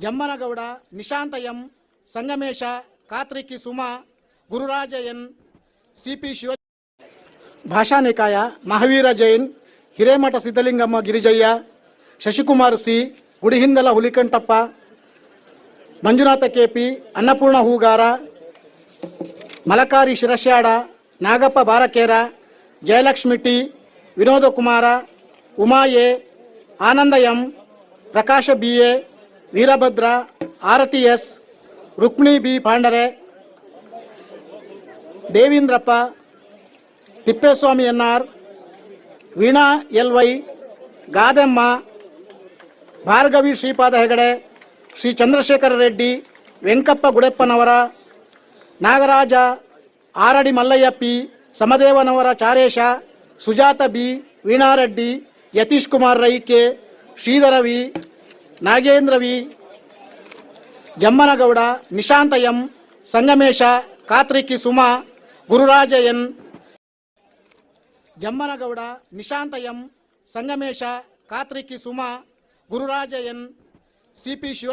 ಜಮ್ಮನಗೌಡ, Nishanth M, Sangamesha, Katriki Suma, Gururaja N, CP Shiva, Basha Nikaya, Mahaveer Jain, Hiremath Siddalingamma Girijaiah, Shashikumar C, Gudihindala Hulikantappa, Manjunath KP, Annapurna Hugar, Malakari Shirashyad, Nagappa Barakera, Jayalakshmi T, Vinod Kumar, Uma A, Anand M, Prakash B A, Veerabhadra, Aarti S, Rukmini B Pandare, Devindrappa, Thippeswamy N R, Veena L Y, Gademma, Bhargavi Shripad Hegde, Shri Chandrashekar Reddy, Venkappa Gudeppanavar, Nagaraj, Aradi Mallaiah P, Samadevanavar Charesh, Sujatha B, ವೀಣಾರೆಡ್ಡಿ, Yathish Kumar Raike, Shridhara V, Nagendra V, Jammanagouda, Nishanth M, Sangamesha, Katriki Suma, Gururaja N, Jammanagouda, Nishanth M, Sangamesha, Katriki Suma, Gururaja N, CP Shiva.